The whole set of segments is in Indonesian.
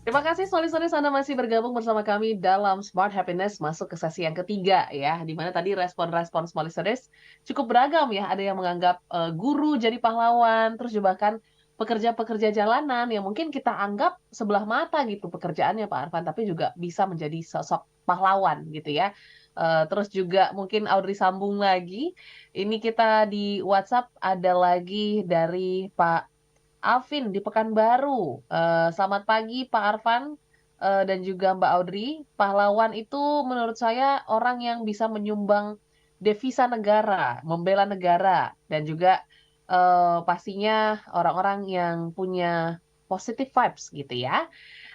Terima kasih Solis-Solis Anda masih bergabung bersama kami dalam Smart Happiness masuk ke sesi yang ketiga ya, di mana tadi respon-respon Solis-Solis cukup beragam ya, ada yang menganggap guru jadi pahlawan, terus juga bahkan pekerja-pekerja jalanan yang mungkin kita anggap sebelah mata gitu pekerjaannya Pak Arfan, tapi juga bisa menjadi sosok pahlawan gitu ya. Terus juga mungkin Audrey sambung lagi, ini kita di WhatsApp ada lagi dari Pak Alvin di Pekanbaru. Selamat pagi Pak Arfan, dan juga Mbak Audrey. Pahlawan itu menurut saya orang yang bisa menyumbang devisa negara, membela negara, dan juga pastinya orang-orang yang punya positive vibes gitu ya.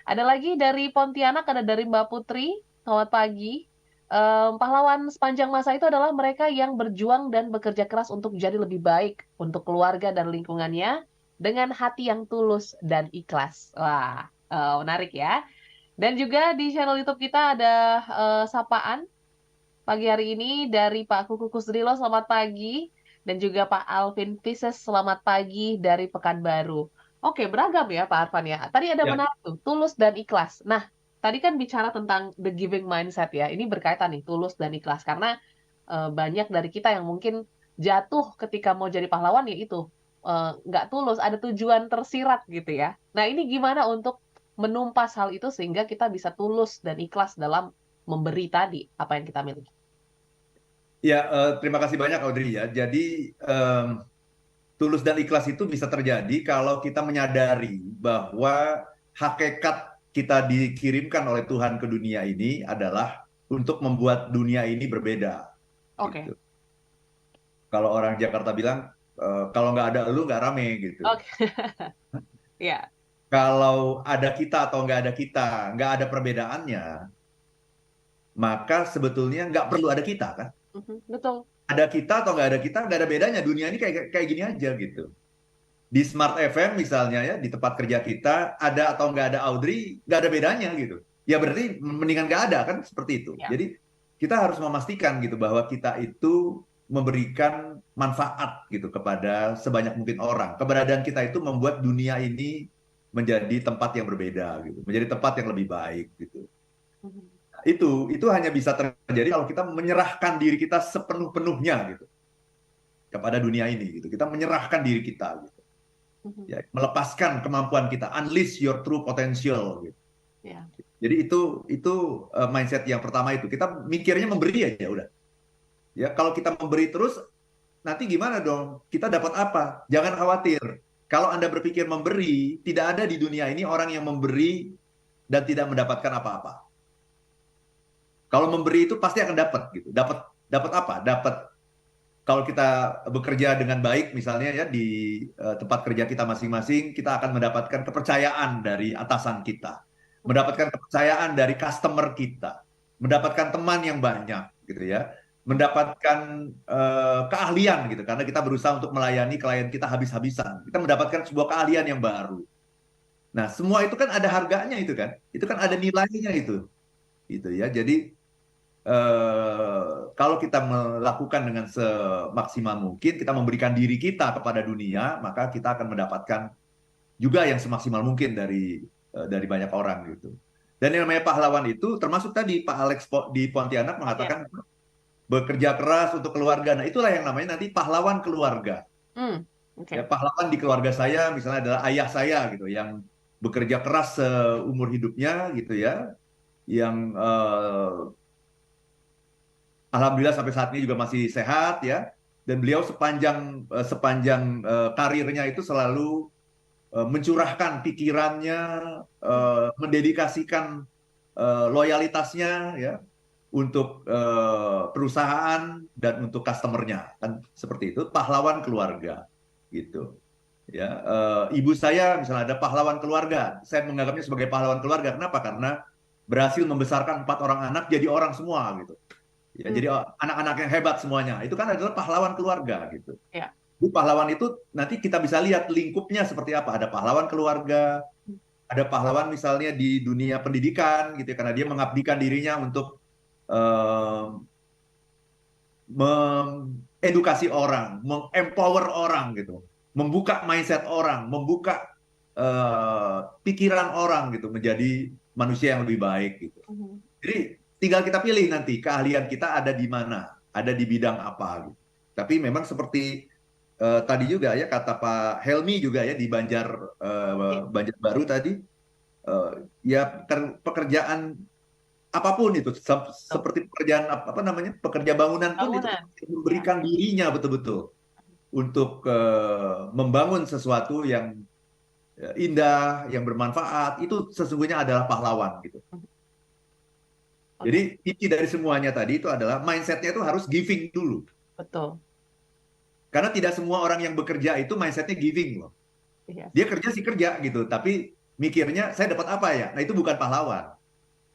Ada lagi dari Pontianak, ada dari Mbak Putri. Selamat pagi. Pahlawan sepanjang masa itu adalah mereka yang berjuang dan bekerja keras untuk jadi lebih baik untuk keluarga dan lingkungannya dengan hati yang tulus dan ikhlas. Wah, menarik ya. Dan juga di channel YouTube kita ada sapaan pagi hari ini dari Pak Kuku Kusrilo, selamat pagi. Dan juga Pak Alvin Pisces, selamat pagi dari Pekanbaru. Oke, beragam ya Pak Arfan ya. Tadi ada Ya, menarik tuh, tulus dan ikhlas. Nah, tadi kan bicara tentang the giving mindset ya. Ini berkaitan nih, tulus dan ikhlas. Karena banyak dari kita yang mungkin jatuh ketika mau jadi pahlawan ya itu. Nggak tulus, ada tujuan tersirat gitu ya. Nah, ini gimana untuk menumpas hal itu sehingga kita bisa tulus dan ikhlas dalam memberi tadi apa yang kita miliki. terima kasih banyak Audrey ya. Jadi tulus dan ikhlas itu bisa terjadi kalau kita menyadari bahwa hakikat kita dikirimkan oleh Tuhan ke dunia ini adalah untuk membuat dunia ini berbeda. Oke, Gitu. Kalau orang Jakarta bilang, kalau nggak ada lu nggak rame gitu. oke, ya, Kalau ada kita atau nggak ada kita, nggak ada perbedaannya, maka sebetulnya nggak perlu ada kita kan. betul, Ada kita atau nggak ada kita, nggak ada bedanya. Dunia ini kayak kayak gini aja gitu. Di Smart FM misalnya ya, di tempat kerja kita, ada atau nggak ada Audrey, nggak ada bedanya gitu. Ya berarti mendingan nggak ada kan, seperti itu. ya, Jadi kita harus memastikan gitu bahwa kita itu memberikan manfaat gitu kepada sebanyak mungkin orang. Keberadaan kita itu membuat dunia ini menjadi tempat yang berbeda gitu, menjadi tempat yang lebih baik gitu. mhm, Itu hanya bisa terjadi kalau kita menyerahkan diri kita sepenuh-penuhnya gitu kepada dunia ini gitu. Kita menyerahkan diri kita gitu. mhm, Ya, melepaskan kemampuan kita, unleash your true potential gitu. ya, Jadi itu mindset yang pertama itu. Kita mikirnya memberi aja udah. Ya, kalau kita memberi terus nanti gimana dong? Kita dapat apa? Jangan khawatir. Kalau Anda berpikir memberi, tidak ada di dunia ini orang yang memberi dan tidak mendapatkan apa-apa. Kalau memberi itu pasti akan dapat gitu. Dapat dapat apa? Dapat kalau kita bekerja dengan baik misalnya ya di tempat kerja kita masing-masing, kita akan mendapatkan kepercayaan dari atasan kita, mendapatkan kepercayaan dari customer kita, mendapatkan teman yang banyak gitu ya, mendapatkan keahlian gitu karena kita berusaha untuk melayani klien kita habis-habisan. Kita mendapatkan sebuah keahlian yang baru. Nah, semua itu kan ada harganya itu kan. Itu kan ada nilainya itu. Gitu ya. Jadi kalau kita melakukan dengan semaksimal mungkin, kita memberikan diri kita kepada dunia, maka kita akan mendapatkan juga yang semaksimal mungkin dari banyak orang gitu. Dan yang namanya pahlawan itu, termasuk tadi Pak Alex di Pontianak ya, mengatakan bekerja keras untuk keluarga. Nah, itulah yang namanya nanti pahlawan keluarga. Ya, oke, pahlawan di keluarga saya misalnya adalah ayah saya gitu, yang bekerja keras seumur hidupnya gitu ya, yang alhamdulillah sampai saat ini juga masih sehat ya. Dan beliau sepanjang karirnya itu selalu mencurahkan pikirannya, mendedikasikan loyalitasnya ya untuk perusahaan dan untuk customernya kan seperti itu pahlawan keluarga gitu ya. Ibu saya misalnya ada pahlawan keluarga, saya menganggapnya sebagai pahlawan keluarga. Kenapa? Karena berhasil membesarkan 4 orang anak jadi orang semua gitu. Ya, mmm, jadi anak-anak yang hebat semuanya. Itu kan adalah pahlawan keluarga gitu. ya, Jadi pahlawan itu nanti kita bisa lihat lingkupnya seperti apa. Ada pahlawan keluarga, ada pahlawan misalnya di dunia pendidikan gitu ya, karena dia mengabdikan dirinya untuk eh, mengedukasi orang, mengempower orang gitu, membuka mindset orang, membuka pikiran orang gitu menjadi manusia yang lebih baik gitu. Jadi tinggal kita pilih nanti keahlian kita ada di mana, ada di bidang apa gitu. Tapi memang seperti tadi juga ya kata Pak Helmi juga ya di Banjarbaru tadi, ya pekerjaan apapun itu seperti pekerjaan apa namanya pekerja bangunan pun itu Bangunan. Ya. memberikan dirinya betul-betul untuk membangun sesuatu yang indah, yang bermanfaat, itu sesungguhnya adalah pahlawan gitu. Oke, Jadi inti dari semuanya tadi itu adalah mindsetnya itu harus giving dulu. betul. Karena tidak semua orang yang bekerja itu mindsetnya giving loh. Yes. Dia kerja sih kerja gitu, tapi mikirnya saya dapat apa ya? Nah itu bukan pahlawan.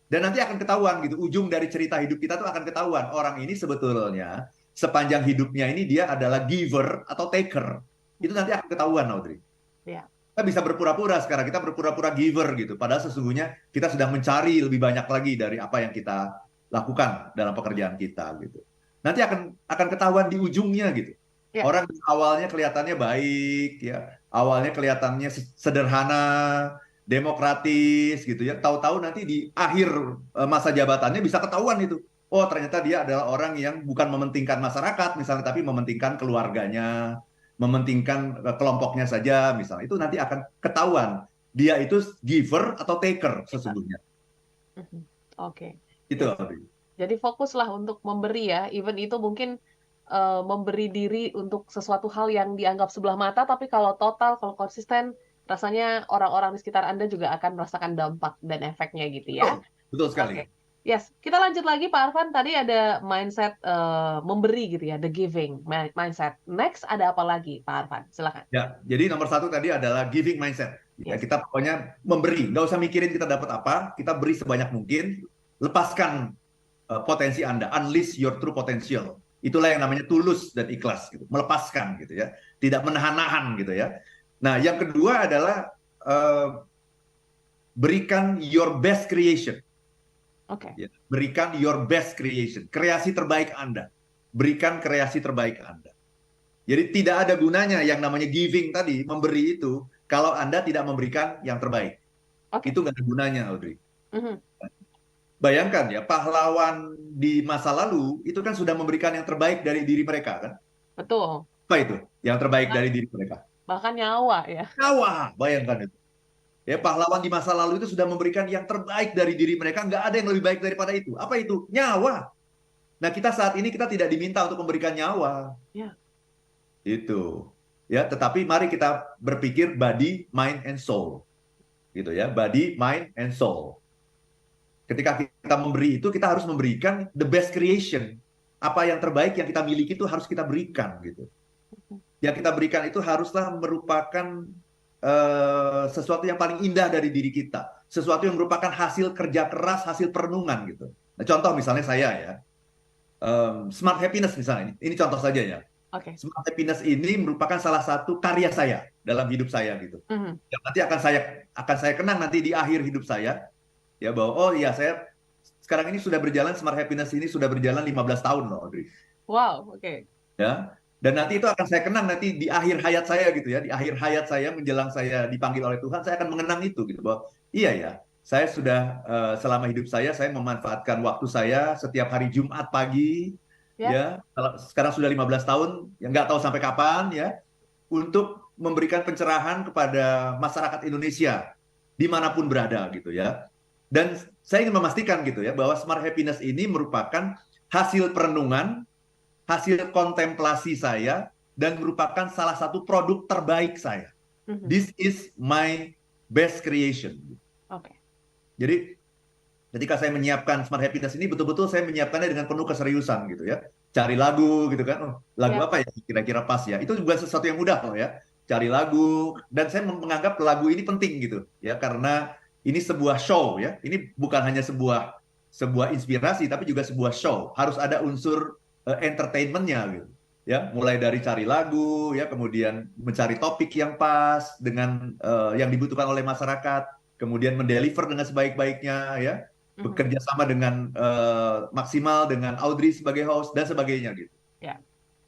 Dan nanti akan ketahuan gitu, ujung dari cerita hidup kita tuh akan ketahuan. Orang ini sebetulnya sepanjang hidupnya ini dia adalah giver atau taker. Itu nanti akan ketahuan Audrey. Ya. Kita bisa berpura-pura sekarang, kita berpura-pura giver gitu. Padahal sesungguhnya kita sedang mencari lebih banyak lagi dari apa yang kita lakukan dalam pekerjaan kita gitu. Nanti akan ketahuan di ujungnya gitu. Ya. Orang awalnya kelihatannya baik ya, awalnya kelihatannya sederhana, demokratis gitu ya. Tahu-tahu nanti di akhir masa jabatannya bisa ketahuan itu. Oh, ternyata dia adalah orang yang bukan mementingkan masyarakat misalnya, tapi mementingkan keluarganya, mementingkan kelompoknya saja misalnya. Itu nanti akan ketahuan dia itu giver atau taker sesungguhnya. Oke. Itu Yes. Audrey. Jadi fokuslah untuk memberi ya, even itu mungkin memberi diri untuk sesuatu hal yang dianggap sebelah mata, tapi kalau total, kalau konsisten, rasanya orang-orang di sekitar Anda juga akan merasakan dampak dan efeknya gitu ya. Betul, betul sekali. Oke. Yes, kita lanjut lagi Pak Arfan. Tadi ada mindset memberi gitu ya, the giving mindset. Next ada apa lagi Pak Arfan? Silakan. Ya, jadi nomor satu tadi adalah giving mindset. Ya, Yes. kita pokoknya memberi, nggak usah mikirin kita dapat apa, kita beri sebanyak mungkin, lepaskan potensi Anda, unleash your true potential. Itulah yang namanya tulus dan ikhlas, gitu. Melepaskan gitu ya, tidak menahan-nahan gitu ya. Nah, yang kedua adalah berikan your best creation. Oke. Ya, berikan your best creation, kreasi terbaik Anda. Berikan kreasi terbaik Anda. Jadi tidak ada gunanya yang namanya giving tadi, memberi itu, kalau Anda tidak memberikan yang terbaik. Oke. Itu nggak ada gunanya, Audrey. Mhm. Bayangkan ya, pahlawan di masa lalu itu kan sudah memberikan yang terbaik dari diri mereka kan? Betul. Apa itu yang terbaik dari diri mereka? Bahkan nyawa ya. Nyawa, bayangkan itu. Ya, pahlawan di masa lalu itu sudah memberikan yang terbaik dari diri mereka, nggak ada yang lebih baik daripada itu. Apa itu? Nyawa. Nah, kita saat ini kita tidak diminta untuk memberikan nyawa. Ya. Itu. Ya, tetapi mari kita berpikir body, mind, and soul. Gitu ya, body, mind, and soul. Ketika kita memberi itu, kita harus memberikan the best creation. Apa yang terbaik yang kita miliki itu harus kita berikan gitu. Yang kita berikan itu haruslah merupakan sesuatu yang paling indah dari diri kita, sesuatu yang merupakan hasil kerja keras, hasil perenungan gitu. Nah, contoh misalnya saya ya, Smart Happiness misalnya, ini contoh saja ya. Oke. Smart Happiness ini merupakan salah satu karya saya dalam hidup saya gitu. Yang nanti akan saya kenang nanti di akhir hidup saya, ya bahwa oh iya saya sekarang ini sudah berjalan, Smart Happiness ini sudah berjalan 15 tahun loh, Audrey. Wow, oke. Ya. Dan nanti itu akan saya kenang nanti di akhir hayat saya gitu ya, di akhir hayat saya menjelang saya dipanggil oleh Tuhan, saya akan mengenang itu gitu bahwa iya ya, saya sudah selama hidup saya memanfaatkan waktu saya setiap hari Jumat pagi ya, sekarang sudah 15 tahun, ya nggak tahu sampai kapan ya, untuk memberikan pencerahan kepada masyarakat Indonesia dimanapun berada gitu ya. Dan saya ingin memastikan gitu ya bahwa Smart Happiness ini merupakan hasil perenungan, hasil kontemplasi saya, dan merupakan salah satu produk terbaik saya. This is my best creation. Oke. Jadi ketika saya menyiapkan Smart Happiness ini, betul-betul saya menyiapkannya dengan penuh keseriusan gitu ya. Cari lagu gitu kan, lagu apa ya kira-kira pas ya. Itu juga sesuatu yang mudah loh ya. Cari lagu, dan saya menganggap lagu ini penting gitu ya, karena ini sebuah show ya. Ini bukan hanya sebuah inspirasi, tapi juga sebuah show. Harus ada unsur entertainment-nya gitu. Ya, mulai dari cari lagu ya, kemudian mencari topik yang pas dengan yang dibutuhkan oleh masyarakat, kemudian mendeliver dengan sebaik-baiknya ya, bekerja sama dengan maksimal dengan Audrey sebagai host dan sebagainya gitu. Ya.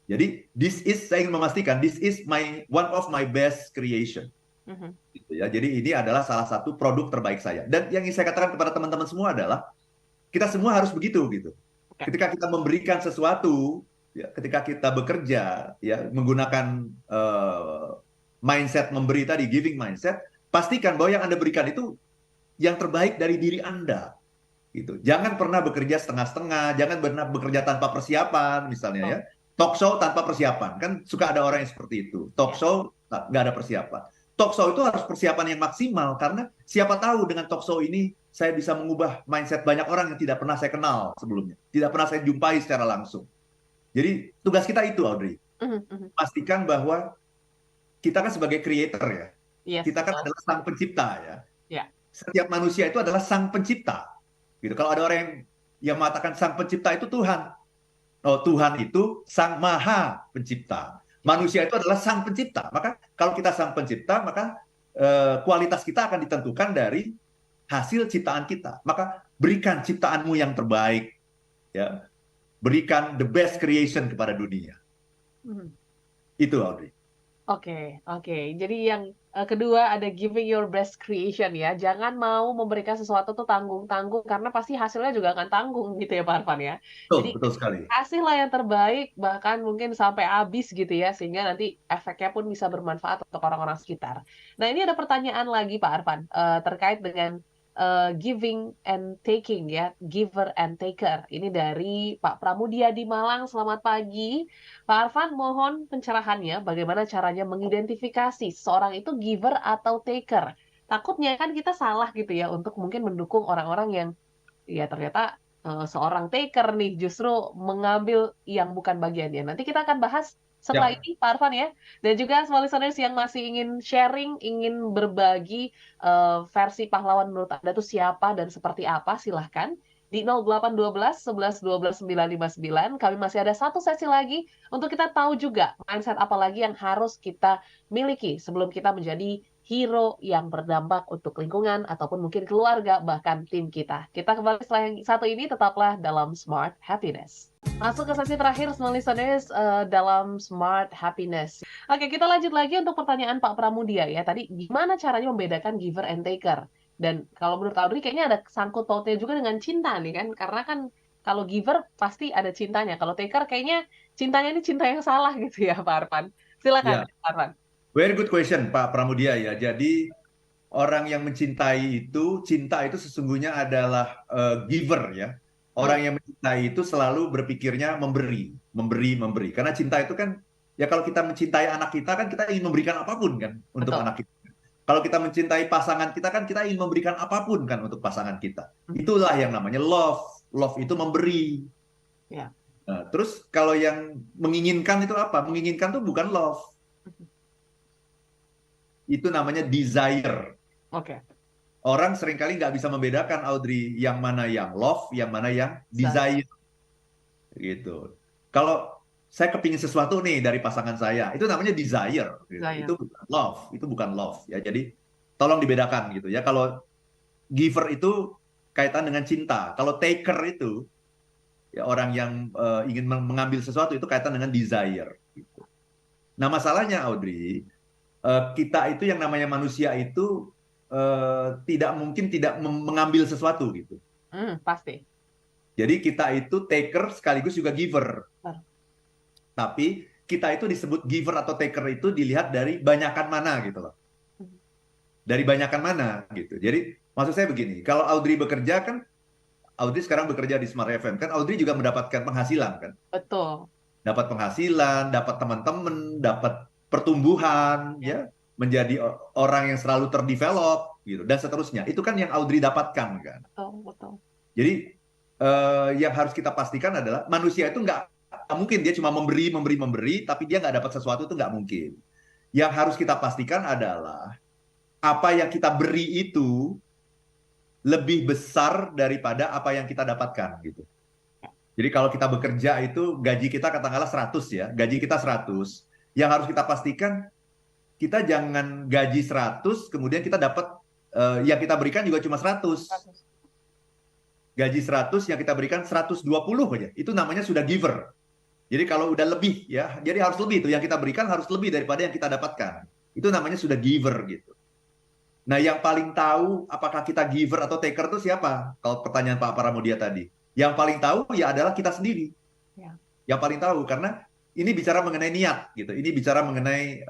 Jadi saya ingin memastikan this is one of my best creation. Mhm. Gitu ya. Jadi ini adalah salah satu produk terbaik saya. Dan yang ingin saya katakan kepada teman-teman semua adalah kita semua harus begitu gitu. Oke. Ketika kita memberikan sesuatu, ya, ketika kita bekerja, ya menggunakan mindset memberi tadi, giving mindset, pastikan bahwa yang Anda berikan itu yang terbaik dari diri Anda. Gitu. Jangan pernah bekerja setengah-setengah, jangan pernah bekerja tanpa persiapan, misalnya Oh, ya. Talk show tanpa persiapan, kan suka ada orang yang seperti itu. Talk ya. show nggak ada persiapan. Talk show itu harus persiapan yang maksimal, karena siapa tahu dengan talk show ini saya bisa mengubah mindset banyak orang yang tidak pernah saya kenal sebelumnya, tidak pernah saya jumpai secara langsung. Jadi tugas kita itu, Audrey, Mhm, mhm. pastikan bahwa kita kan sebagai creator ya, Yes, kita kan betul. adalah sang pencipta ya. Ya. Setiap manusia itu adalah sang pencipta. Gitu. Kalau ada orang yang mengatakan sang pencipta itu Tuhan, oh Tuhan itu sang maha pencipta. Manusia itu adalah sang pencipta. Maka kalau kita sang pencipta, maka kualitas kita akan ditentukan dari hasil ciptaan kita. Maka berikan ciptaanmu yang terbaik, ya. Berikan the best creation kepada dunia. Mhm. Itu, Audrey. Oke, oke. Jadi yang kedua ada giving your best creation ya. Jangan mau memberikan sesuatu tuh tanggung-tanggung karena pasti hasilnya juga akan tanggung gitu ya Pak Arfan ya. Betul, Jadi betul sekali. kasihlah yang terbaik bahkan mungkin sampai habis gitu ya sehingga nanti efeknya pun bisa bermanfaat untuk orang-orang sekitar. Nah, ini ada pertanyaan lagi Pak Arfan terkait dengan giving and taking ya, giver and taker. Ini dari Pak Pramudia di Malang. Selamat pagi. Pak Arfan, mohon pencerahannya bagaimana caranya mengidentifikasi seorang itu giver atau taker. Takutnya kan kita salah gitu ya untuk mungkin mendukung orang-orang yang ya ternyata seorang taker nih justru mengambil yang bukan bagiannya. Nanti kita akan bahas setelah Ya, ini Pak Arfan ya. Dan juga semua listeners yang masih ingin sharing, ingin berbagi versi pahlawan menurut Anda itu siapa dan seperti apa, silahkan di 0812 11 12 959. Kami masih ada satu sesi lagi untuk kita tahu juga mindset apa lagi yang harus kita miliki sebelum kita menjadi hero yang berdampak untuk lingkungan ataupun mungkin keluarga bahkan tim kita. Kita kembali setelah yang satu ini, tetaplah dalam Smart Happiness. Masuk ke sesi terakhir semua listeners dalam Smart Happiness. Oke, kita lanjut lagi untuk pertanyaan Pak Pramudia ya. Tadi gimana caranya membedakan giver and taker? Dan kalau menurut Audrey kayaknya ada sangkut pautnya juga dengan cinta nih kan. Karena kan kalau giver pasti ada cintanya. Kalau taker kayaknya cintanya ini cinta yang salah gitu ya Pak Arfan. Silakan ya. Pak Arfan. Very good question, Pak Pramudia ya. Jadi orang yang mencintai itu, cinta itu sesungguhnya adalah giver ya. Hmm, Orang yang mencintai itu selalu berpikirnya memberi, memberi, memberi. Karena cinta itu kan, ya kalau kita mencintai anak kita kan kita ingin memberikan apapun kan untuk betul. anak kita. Kalau kita mencintai pasangan kita kan kita ingin memberikan apapun kan untuk pasangan kita. Mhm. Itulah yang namanya love. Love itu memberi. Ya. Nah, terus kalau yang menginginkan itu apa? Menginginkan itu bukan love. Mhm. Itu namanya desire. Oke. Orang seringkali nggak bisa membedakan, Audrey, yang mana yang love, yang mana yang Saya. desire. Gitu. Kalau saya kepingin sesuatu nih dari pasangan saya, itu namanya desire. Gitu. Saya. Itu bukan love, itu bukan love. Ya, jadi tolong dibedakan gitu ya. Kalau giver itu kaitan dengan cinta. Kalau taker itu ya orang yang ingin mengambil sesuatu itu kaitan dengan desire. Gitu. Nah masalahnya, Audrey, kita itu yang namanya manusia itu tidak mungkin tidak mengambil sesuatu gitu. Pasti. Jadi kita itu taker sekaligus juga giver. Benar. Tapi kita itu disebut giver atau taker itu dilihat dari banyakan mana gitu loh. Mhm. Dari banyakan mana gitu. Jadi maksud saya begini, kalau Audrey bekerja kan, Audrey sekarang bekerja di Smart FM kan, Audrey juga mendapatkan penghasilan kan. Betul. Dapat penghasilan, dapat teman-teman, dapat pertumbuhan, Ya. ya, menjadi orang yang selalu terdevelop gitu dan seterusnya. Itu kan yang Audrey dapatkan kan. Betul, betul. Jadi yang harus kita pastikan adalah manusia itu nggak mungkin dia cuma memberi, memberi, memberi, tapi dia nggak dapat sesuatu itu nggak mungkin. Yang harus kita pastikan adalah apa yang kita beri itu lebih besar daripada apa yang kita dapatkan gitu. Jadi kalau kita bekerja itu gaji kita katakanlah 100 ya, gaji kita 100. Yang harus kita pastikan kita jangan gaji 100 kemudian kita dapat yang kita berikan juga cuma 100. Gaji 100 yang kita berikan 120 aja. Itu namanya sudah giver. Jadi kalau udah lebih ya, jadi harus lebih itu yang kita berikan harus lebih daripada yang kita dapatkan. Itu namanya sudah giver gitu. Nah, yang paling tahu apakah kita giver atau taker itu siapa? Kalau pertanyaan Pak Pramudia tadi. Yang paling tahu ya adalah kita sendiri. Ya. Yang paling tahu karena ini bicara mengenai niat gitu. Ini bicara mengenai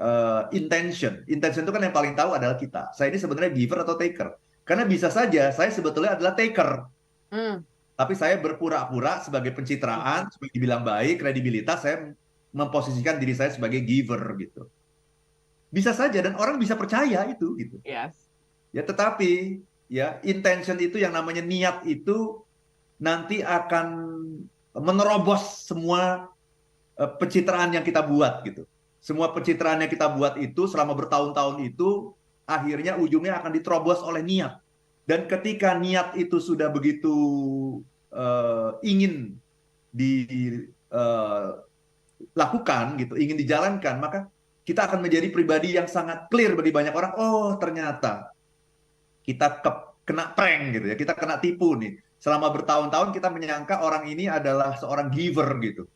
intention. Intention itu kan yang paling tahu adalah kita. Saya ini sebenarnya giver atau taker. Karena bisa saja saya sebetulnya adalah taker. Hmm. Tapi saya berpura-pura sebagai pencitraan, supaya dibilang baik, kredibilitas, saya memposisikan diri saya sebagai giver gitu. Bisa saja dan orang bisa percaya itu gitu. Yes. Ya, tetapi ya intention itu yang namanya niat itu nanti akan menerobos semua pencitraan yang kita buat gitu. Semua pencitraan yang kita buat itu selama bertahun-tahun itu akhirnya ujungnya akan diterobos oleh niat. Dan ketika niat itu sudah begitu ingin dilakukan gitu, ingin dijalankan, maka kita akan menjadi pribadi yang sangat clear bagi banyak orang. Oh, ternyata kita kena prank gitu ya, kita kena tipu nih. Selama bertahun-tahun kita menyangka orang ini adalah seorang giver gitu.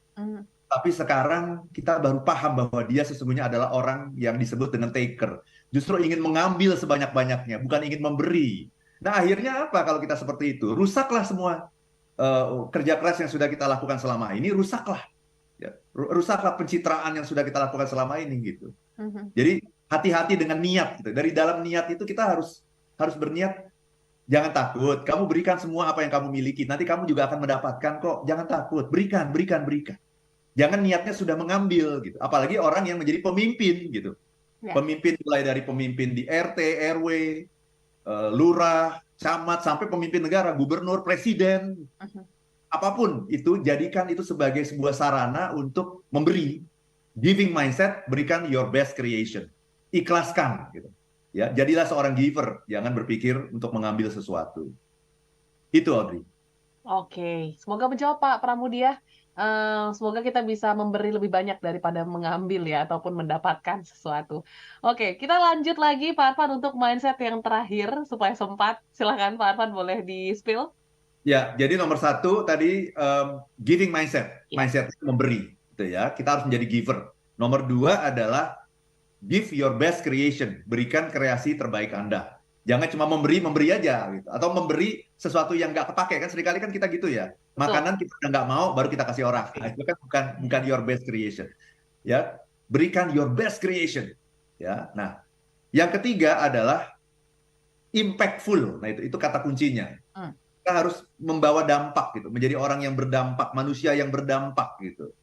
Tapi sekarang kita baru paham bahwa dia sesungguhnya adalah orang yang disebut dengan taker. Justru ingin mengambil sebanyak-banyaknya, bukan ingin memberi. Nah, akhirnya apa kalau kita seperti itu? Rusaklah semua kerja keras yang sudah kita lakukan selama ini, rusaklah. Ya, rusaklah pencitraan yang sudah kita lakukan selama ini gitu. Jadi hati-hati dengan niat gitu. Dari dalam niat itu kita harus berniat. Jangan takut, kamu berikan semua apa yang kamu miliki. Nanti kamu juga akan mendapatkan kok. Jangan takut, berikan, berikan, berikan. Jangan niatnya sudah mengambil gitu. Apalagi orang yang menjadi pemimpin gitu. Ya. Pemimpin mulai dari pemimpin di RT, RW, lurah, camat, sampai pemimpin negara, gubernur, presiden. Apapun itu, jadikan itu sebagai sebuah sarana untuk memberi. Giving mindset, berikan your best creation. Ikhlaskan gitu. Ya, jadilah seorang giver, jangan berpikir untuk mengambil sesuatu. Itu Audrey. Oke, semoga menjawab Pak Pramudia. Semoga kita bisa memberi lebih banyak daripada mengambil ya, ataupun mendapatkan sesuatu. Oke, kita lanjut lagi Pak Arfan untuk mindset yang terakhir supaya sempat. Silahkan Pak Arfan boleh di-spill. Ya, jadi nomor satu tadi giving mindset, Ya. mindset memberi, gitu ya. Kita harus menjadi giver. Nomor dua adalah give your best creation, berikan kreasi terbaik Anda. Jangan cuma memberi aja gitu, atau memberi sesuatu yang nggak kepake kan seringkali kan kita gitu ya. Makanan kita udah nggak mau baru kita kasih orang. Nah, itu kan bukan your best creation. Ya, berikan your best creation. Ya, nah yang ketiga adalah impactful. Nah itu kata kuncinya. Kita harus membawa dampak gitu, menjadi orang yang berdampak, manusia yang berdampak gitu.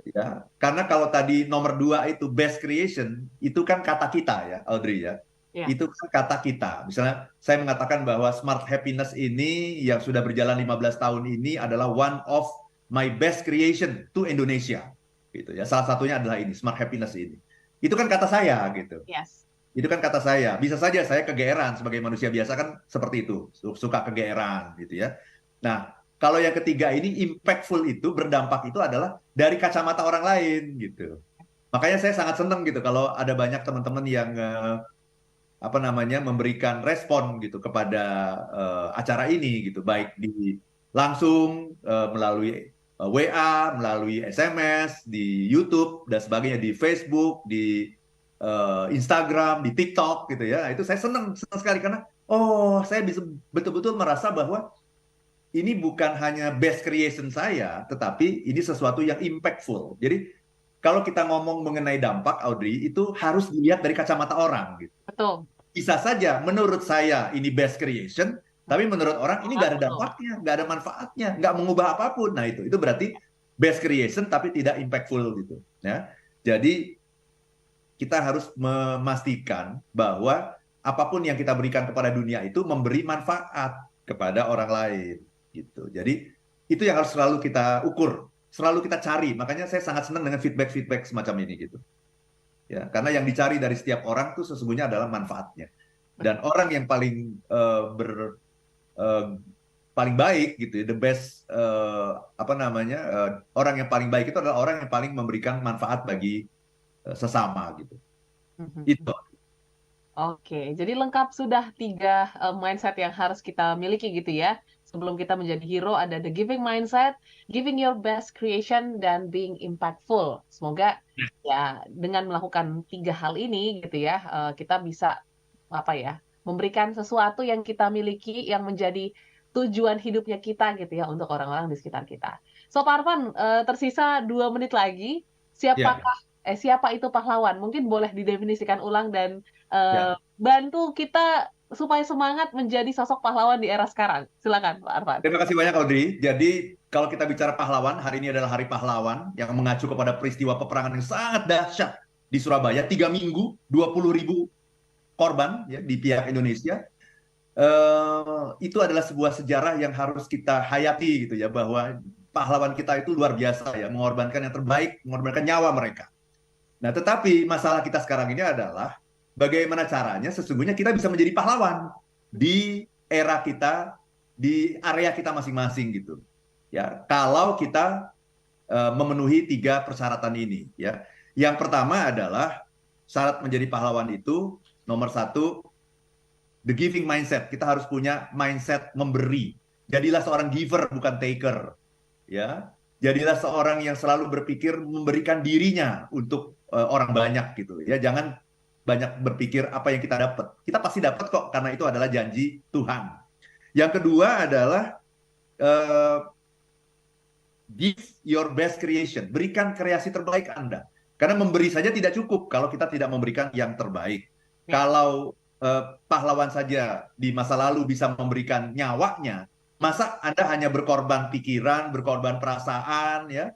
Ya, karena kalau tadi nomor dua itu best creation, itu kan kata kita ya, Audrey ya. Itu kan kata kita. Misalnya saya mengatakan bahwa Smart Happiness ini yang sudah berjalan 15 tahun ini adalah one of my best creation to Indonesia. Gitu ya. Salah satunya adalah ini, Smart Happiness ini. Itu kan kata saya gitu. Yes. Itu kan kata saya. Bisa saja saya kegeeran sebagai manusia biasa kan seperti itu, suka kegeeran gitu ya. Nah, kalau yang ketiga ini impactful itu berdampak itu adalah dari kacamata orang lain gitu. Makanya saya sangat senang gitu kalau ada banyak teman-teman yang memberikan respon gitu kepada acara ini gitu, baik di langsung melalui WA, melalui SMS, di YouTube dan sebagainya, di Facebook, di Instagram, di TikTok gitu ya. Itu saya senang sekali karena saya bisa betul-betul merasa bahwa ini bukan hanya best creation saya, tetapi ini sesuatu yang impactful. Jadi kalau kita ngomong mengenai dampak, Audrey, itu harus dilihat dari kacamata orang. Gitu. Betul. Bisa saja menurut saya ini best creation, tapi menurut orang ini nggak ada dampaknya, nggak ada manfaatnya, nggak mengubah apapun. Nah itu berarti best creation tapi tidak impactful gitu. Ya. Jadi kita harus memastikan bahwa apapun yang kita berikan kepada dunia itu memberi manfaat kepada orang lain. Gitu. Jadi itu yang harus selalu kita ukur, selalu kita cari. Makanya saya sangat senang dengan feedback semacam ini gitu. Ya, karena yang dicari dari setiap orang tuh sesungguhnya adalah manfaatnya. Dan orang yang paling paling baik gitu, the best orang yang paling baik itu adalah orang yang paling memberikan manfaat bagi sesama gitu. Itu. Oke, jadi lengkap sudah 3 mindset yang harus kita miliki gitu ya. Sebelum kita menjadi hero ada the giving mindset, giving your best creation, dan being impactful. Semoga ya dengan melakukan 3 hal ini gitu ya, kita bisa apa ya, memberikan sesuatu yang kita miliki yang menjadi tujuan hidupnya kita gitu ya untuk orang-orang di sekitar kita. So Pak Arfan, tersisa 2 menit lagi. Ya, Siapa itu pahlawan? Mungkin boleh didefinisikan ulang dan ya. bantu kita supaya semangat menjadi sosok pahlawan di era sekarang. Silakan Pak Arfan. Terima kasih banyak Audrey. Jadi kalau kita bicara pahlawan, hari ini adalah Hari Pahlawan yang mengacu kepada peristiwa peperangan yang sangat dahsyat di Surabaya. 3 minggu, 20.000 korban ya, di pihak Indonesia. Itu adalah sebuah sejarah yang harus kita hayati gitu ya, bahwa pahlawan kita itu luar biasa ya, mengorbankan yang terbaik, mengorbankan nyawa mereka. Nah, tetapi masalah kita sekarang ini adalah bagaimana caranya sesungguhnya kita bisa menjadi pahlawan di era kita, di area kita masing-masing gitu. Ya, kalau kita memenuhi 3 persyaratan ini ya. Yang pertama adalah syarat menjadi pahlawan itu nomor satu, the giving mindset. Kita harus punya mindset memberi. Jadilah seorang giver bukan taker, ya. Jadilah seorang yang selalu berpikir memberikan dirinya untuk orang banyak gitu, ya. Jangan banyak berpikir apa yang kita dapat. Kita pasti dapat kok karena itu adalah janji Tuhan. Yang kedua adalah uh, give your best creation. Berikan kreasi terbaik Anda. Karena memberi saja tidak cukup kalau kita tidak memberikan yang terbaik. Ya. Kalau pahlawan saja di masa lalu bisa memberikan nyawanya, masa Anda hanya berkorban pikiran, berkorban perasaan, ya,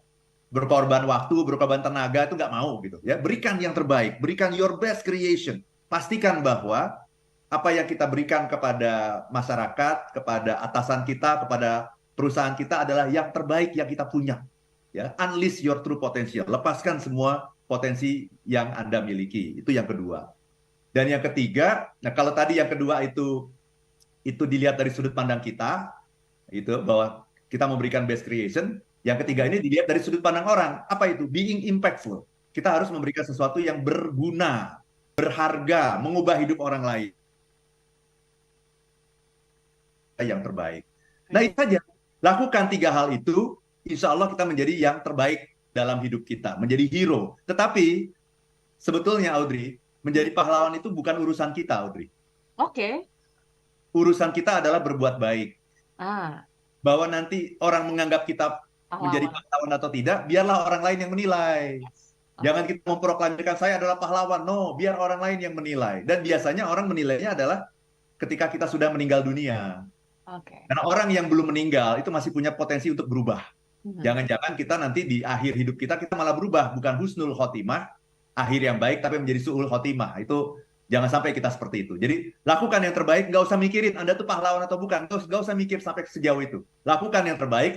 berkorban waktu, berkorban tenaga itu nggak mau gitu, ya. Berikan yang terbaik, berikan your best creation. Pastikan bahwa apa yang kita berikan kepada masyarakat, kepada atasan kita, kepada perusahaan kita adalah yang terbaik yang kita punya. Ya, unleash your true potential. Lepaskan semua potensi yang Anda miliki. Itu yang kedua. Dan yang ketiga, nah kalau tadi yang kedua itu dilihat dari sudut pandang kita, itu bahwa kita memberikan best creation. Yang ketiga ini dilihat dari sudut pandang orang. Apa itu? Being impactful. Kita harus memberikan sesuatu yang berguna, berharga, mengubah hidup orang lain yang terbaik. Nah, itu saja. Lakukan 3 hal itu, insya Allah kita menjadi yang terbaik dalam hidup kita, menjadi hero. Tetapi sebetulnya Audrey, menjadi pahlawan itu bukan urusan kita, Audrey. Oke. Urusan kita adalah berbuat baik. Ah, Bahwa nanti orang menganggap kita menjadi pahlawan. pahlawan atau tidak, biarlah orang lain yang menilai. Yes. Oke. Jangan kita memproklamirkan saya adalah pahlawan. No, biar orang lain yang menilai. Dan biasanya orang menilainya adalah ketika kita sudah meninggal dunia. Oke. Karena orang yang belum meninggal itu masih punya potensi untuk berubah. Mhm. Jangan-jangan kita nanti di akhir hidup kita malah berubah. Bukan husnul khotimah, akhir yang baik, tapi menjadi su'ul khotimah. Itu jangan sampai kita seperti itu. Jadi lakukan yang terbaik, nggak usah mikirin Anda tuh pahlawan atau bukan. Nggak usah mikir sampai sejauh itu. Lakukan yang terbaik,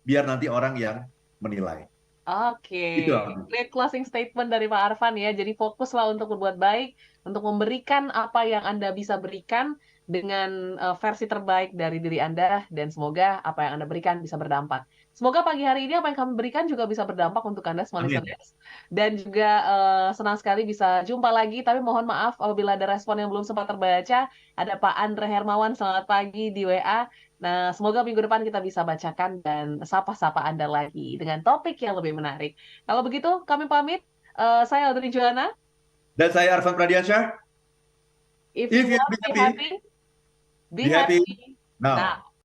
biar nanti orang yang menilai. Oke, Itu. great closing statement dari Pak Arfan ya. Jadi fokuslah untuk berbuat baik, untuk memberikan apa yang Anda bisa berikan dengan versi terbaik dari diri Anda, dan semoga apa yang Anda berikan bisa berdampak. Semoga pagi hari ini apa yang kami berikan juga bisa berdampak untuk Anda semua Amin. listeners. Dan juga senang sekali bisa jumpa lagi, tapi mohon maaf apabila ada respon yang belum sempat terbaca. Ada Pak Andre Hermawan, selamat pagi di WA. Nah, semoga minggu depan kita bisa bacakan dan sapa-sapa Anda lagi dengan topik yang lebih menarik. Kalau begitu, kami pamit. Saya Audrey Joanna. Dan saya Arfan Pradiansyah. If you If you want be to be happy, happy, be be happy happy now. now.